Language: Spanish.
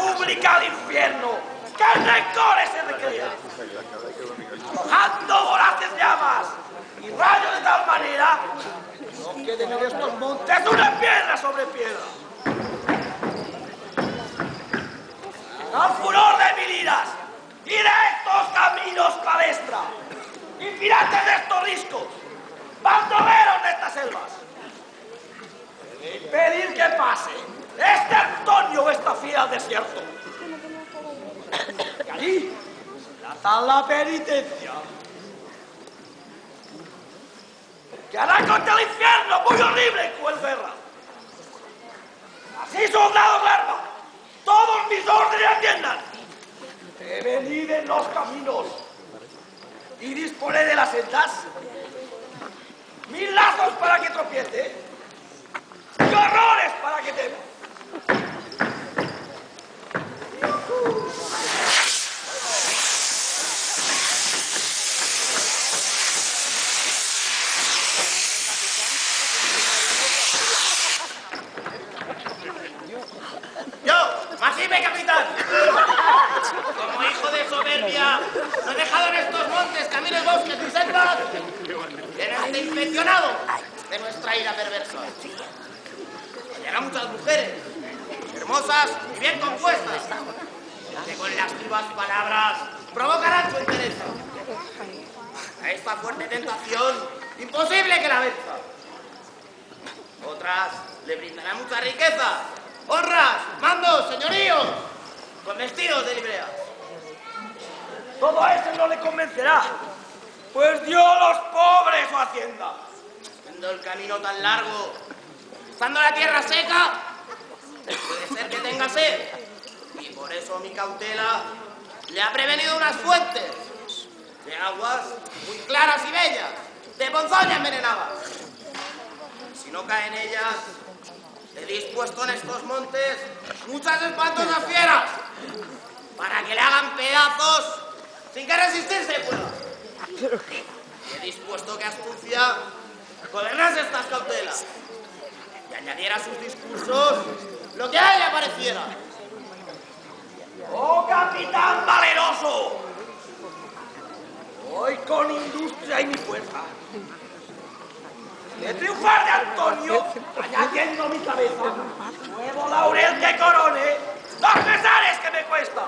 pública al infierno, que el rencores se recrea, arrojando voraces llamas y rayos de tal manera que no queden en estos montes una piedra sobre piedra. Al furor de mil iras y de estos caminos palestra, inspirantes de estos riscos, bandoleros de estas selvas, pedir que pase este Antonio esta fiera al desierto. Y allí tratan la penitencia, que hará contra el infierno muy horrible y cruel guerra. Así, soldados de arma, todos mis órdenes atiendan. Venid en los caminos y disponed de las sendas. 1000 lazos para que tropiece y horrores para que tema. ¡Maxime, capitán! Como hijo de soberbia, no he dejado en estos montes, caminos, bosques y selvas en este infeccionado de nuestra ira perversa. Hallará muchas mujeres, hermosas y bien compuestas, que con las vivas palabras provocarán su interés. A esta fuerte tentación, imposible que la venza. Otras le brindarán mucha riqueza, honras, mandos, señoríos, con vestidos de librea. Todo eso no le convencerá, pues dio a los pobres su hacienda. Siendo el camino tan largo, estando la tierra seca, puede ser que tenga sed. Y por eso mi cautela le ha prevenido unas fuentes de aguas muy claras y bellas, de ponzoña envenenada. Si no cae en ellas, he dispuesto en estos montes muchas espantosas fieras para que le hagan pedazos sin que resistirse pueda. Y he dispuesto que astucia gobernase estas cautelas y añadiera a sus discursos lo que a él le pareciera. ¡Oh, capitán valeroso! Hoy con industria y mi fuerza de triunfar de Antonio, añadiendo mi cabeza nuevo laurel que corone los pesares que me cuesta.